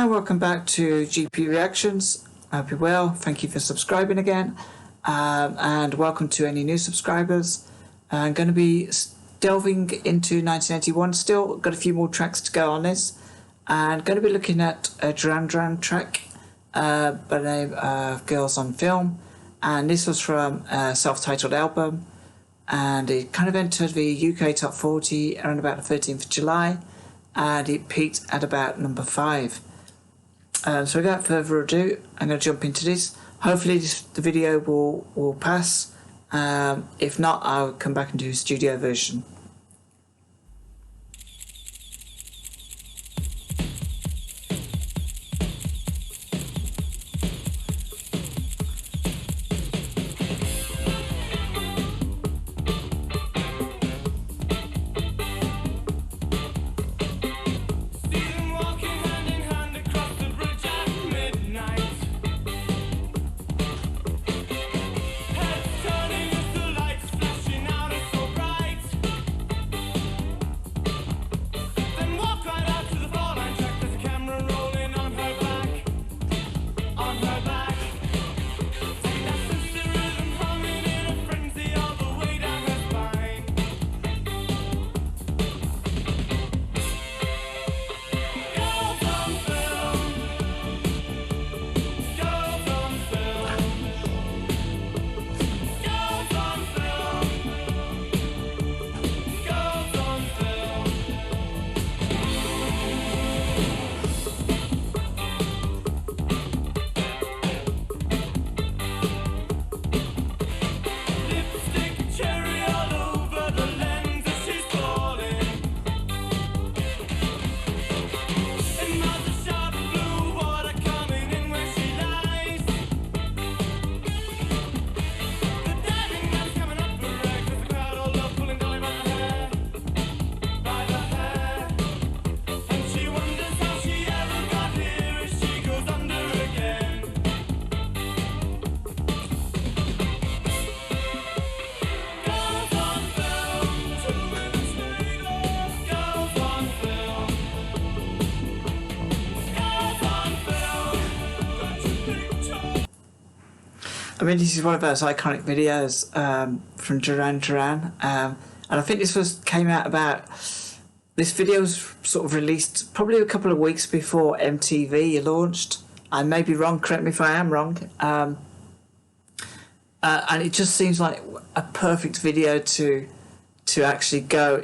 Hi, welcome back to GP Reactions. I hope you're well. Thank you for subscribing again. And welcome to any new subscribers. I'm going to be delving into 1981 still. Got a few more tracks to go on this. And going to be looking at a Duran Duran track by the name of Girls on Film. And this was from a self-titled album. And it kind of entered the UK Top 40 around about the 13th of July. And it peaked at about number 5. So without further ado, I'm going to jump into this. Hopefully the video will pass. If not, I'll come back and do a studio version. I mean, this is one of those iconic videos from Duran Duran, and I think this came out about. This video was sort of released probably a couple of weeks before MTV launched. I may be wrong. Correct me if I am wrong. And it just seems like a perfect video to actually go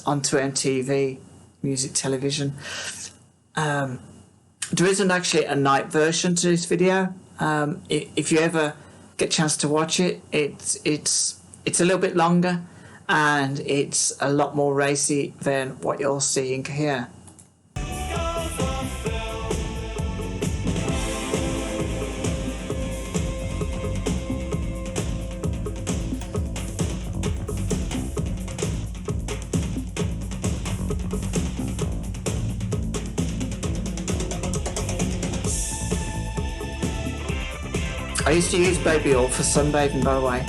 onto MTV music television. There isn't actually a night version to this video. If you ever get a chance to watch it, it's a little bit longer and it's a lot more racy than what you're seeing here. I used to use baby oil for sunbathing, by the way.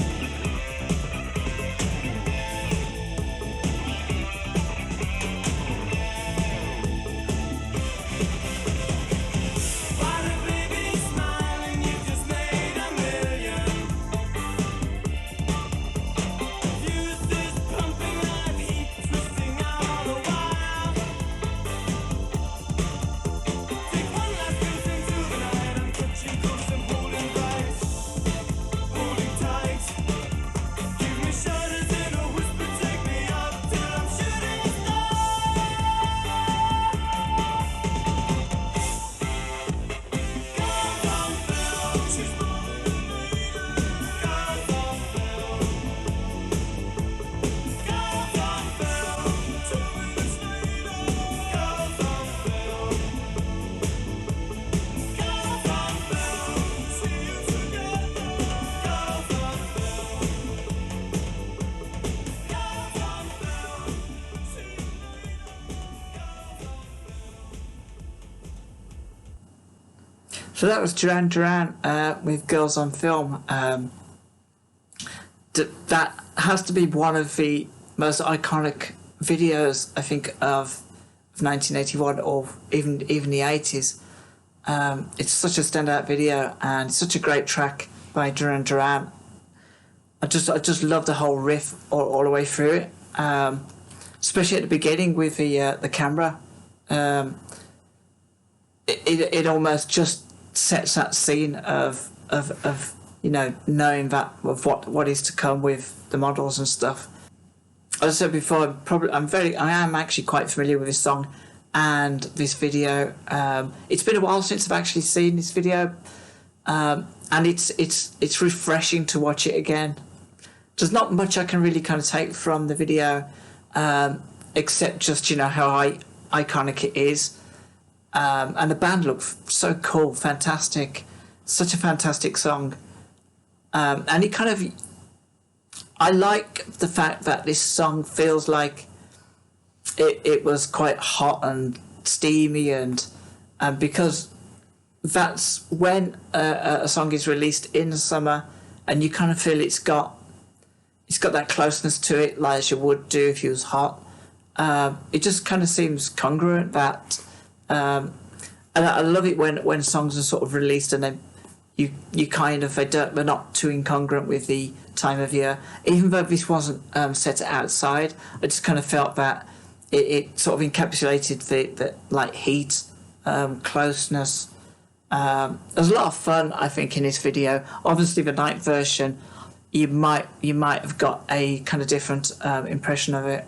So that was Duran Duran with Girls on Film. That has to be one of the most iconic videos, I think, of 1981 or even the 80s. It's such a standout video and it's such a great track by Duran Duran. I just love the whole riff all the way through it, especially at the beginning with the camera. It almost just sets that scene of knowing that of what is to come with the models and stuff. As I said before, I am actually quite familiar with this song and this video. It's been a while since I've actually seen this video, and it's refreshing to watch it again. There's not much I can really kind of take from the video, except just how iconic it is, and the band looks so cool, fantastic, such a fantastic song, and it kind of. I like the fact that this song feels like it was quite hot and steamy, and because that's when a song is released in the summer, and you kind of feel it's got that closeness to it, like as you would do if it was hot. It just kind of seems congruent that, and I love it when songs are sort of released and then you kind of they're not too incongruent with the time of year. Even though this wasn't set outside, I just kind of felt that it sort of encapsulated the like heat, closeness. There's a lot of fun, I think, in this video. Obviously, the night version, you might have got a kind of different impression of it.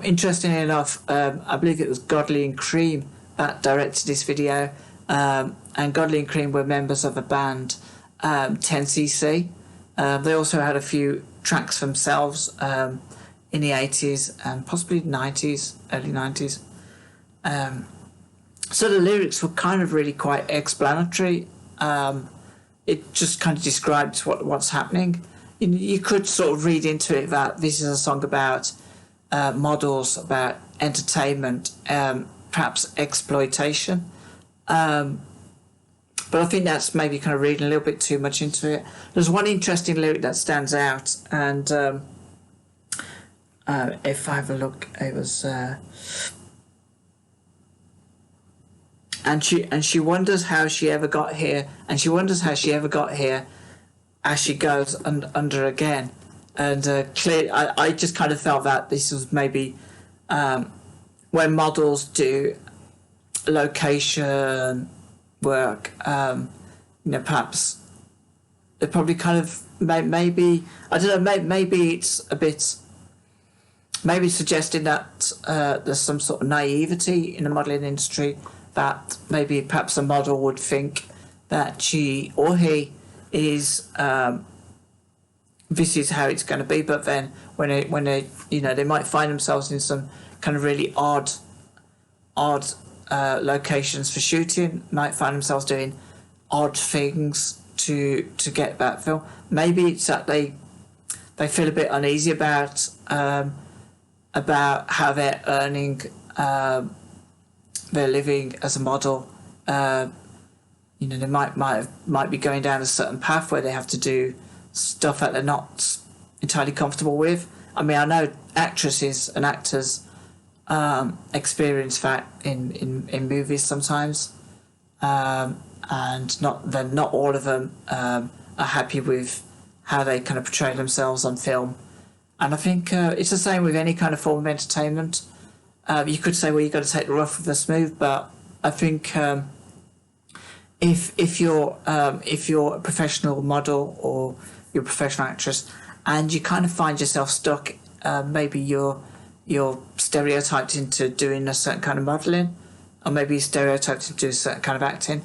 Interestingly enough, I believe it was Godley and Cream that directed this video, and Godley and Cream were members of a band, 10cc. They also had a few tracks themselves in the 80s and possibly 90s, early 90s. So the lyrics were kind of really quite explanatory. It just kind of describes what's happening. You could sort of read into it that this is a song about models, about entertainment, perhaps exploitation. But I think that's maybe kind of reading a little bit too much into it. There's one interesting lyric that stands out, and if I have a look, it was and she wonders how she ever got here, and she wonders how she ever got here as she goes under again. And clearly, I just kind of felt that this was maybe when models do location work, perhaps they probably kind of maybe I don't know, maybe it's a bit maybe suggesting that there's some sort of naivety in the modelling industry, that maybe perhaps a model would think that she or he is this is how it's going to be, but then when they they might find themselves in some kind of really odd locations for shooting, might find themselves doing odd things to get that film. Maybe it's that they feel a bit uneasy about how they're earning their living as a model. They might be going down a certain path where they have to do stuff that they're not entirely comfortable with. I mean, I know actresses and actors experience that in movies sometimes, and not all of them are happy with how they kind of portray themselves on film. And I think it's the same with any kind of form of entertainment. You could say, well, you've got to take the rough with the smooth, but I think if you're a professional model or you're a professional actress and you kind of find yourself stuck, maybe you're stereotyped into doing a certain kind of modelling, or maybe you're stereotyped into a certain kind of acting.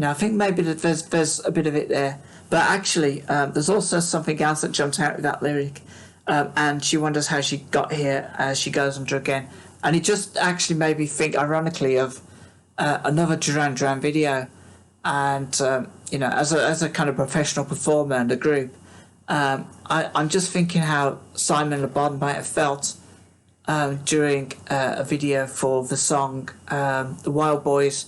I think maybe there's a bit of it there. But actually, there's also something else that jumped out with that lyric, and she wonders how she got here as she goes under again. And it just actually made me think, ironically, of another Duran Duran video. And, as a kind of professional performer and a group, I'm just thinking how Simon Le Bon might have felt during a video for the song The Wild Boys.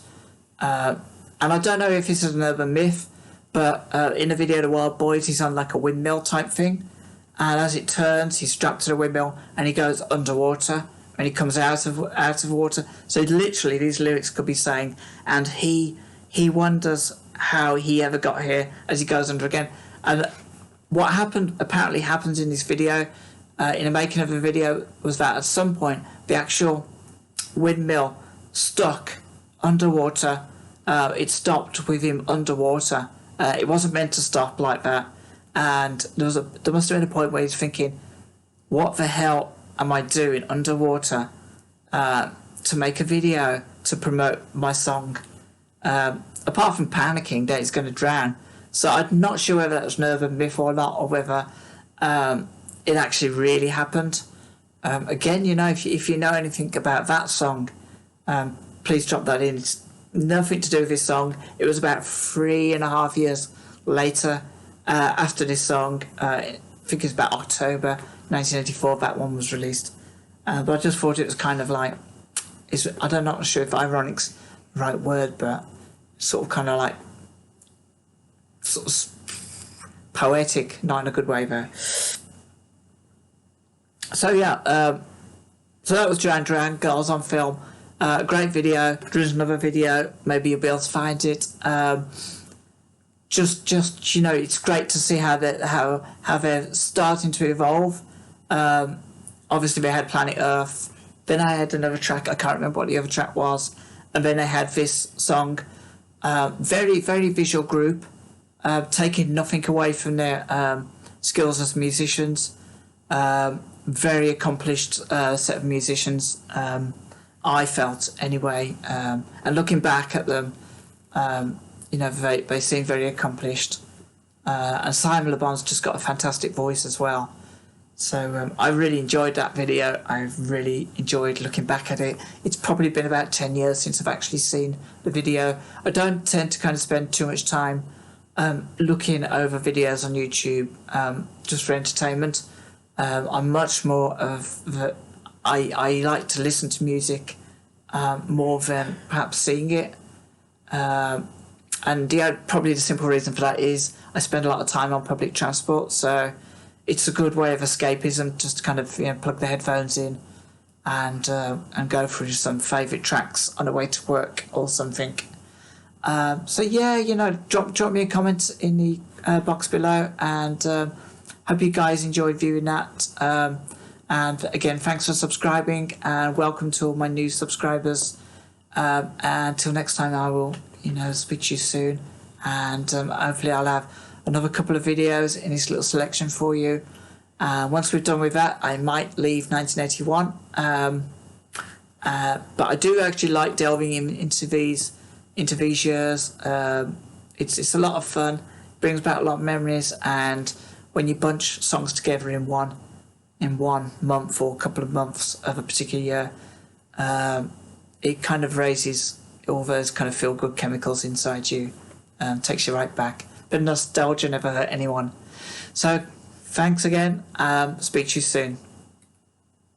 And I don't know if this is an urban myth, but in the video The Wild Boys, he's on like a windmill type thing. And as it turns, he's strapped to the windmill and he goes underwater and he comes out of water. So literally these lyrics could be saying, and he he wonders how he ever got here as he goes under again. And what apparently happens in this video, in the making of the video, was that at some point the actual windmill stuck underwater. It stopped with him underwater. It wasn't meant to stop like that. And there must have been a point where he's thinking, what the hell am I doing underwater to make a video to promote my song? Apart from panicking that he's going to drown. So I'm not sure whether that was an urban myth or not, or whether it actually really happened. Again, if you know anything about that song, please drop that in. It's nothing to do with this song. It was about 3.5 years later after this song. I think it's about October 1984 that one was released. But I just thought it was kind of like, I'm not sure if ironic's the right word, but sort of kind of like sort of poetic, not in a good way though. So yeah, so that was Duran Duran, Girls on Film. Great video. There's another video. Maybe you'll be able to find it. Just it's great to see how they're starting to evolve. Obviously, they had Planet Earth. Then I had another track. I can't remember what the other track was. And then they had this song. Very, very visual group. Taking nothing away from their skills as musicians. Very accomplished set of musicians. I felt anyway. And looking back at them, they seem very accomplished. And Simon Le Bon's just got a fantastic voice as well. So I really enjoyed that video. I really enjoyed looking back at it. It's probably been about 10 years since I've actually seen the video. I don't tend to kind of spend too much time looking over videos on YouTube just for entertainment. I'm much more of the... I like to listen to music more than perhaps seeing it. And probably the simple reason for that is I spend a lot of time on public transport, so it's a good way of escapism, just to kind of plug the headphones in and go through some favourite tracks on the way to work or something. So yeah, drop me a comment in the box below, and hope you guys enjoyed viewing that. And again, thanks for subscribing, and welcome to all my new subscribers. And until next time, I will speak to you soon, and hopefully I'll have another couple of videos in this little selection for you. Once we're done with that, I might leave 1981. But I do actually like delving into these years. It's a lot of fun, brings back a lot of memories, and when you bunch songs together in one month or a couple of months of a particular year, it kind of raises all those kind of feel-good chemicals inside you, takes you right back. But nostalgia never hurt anyone. So thanks again. Speak to you soon.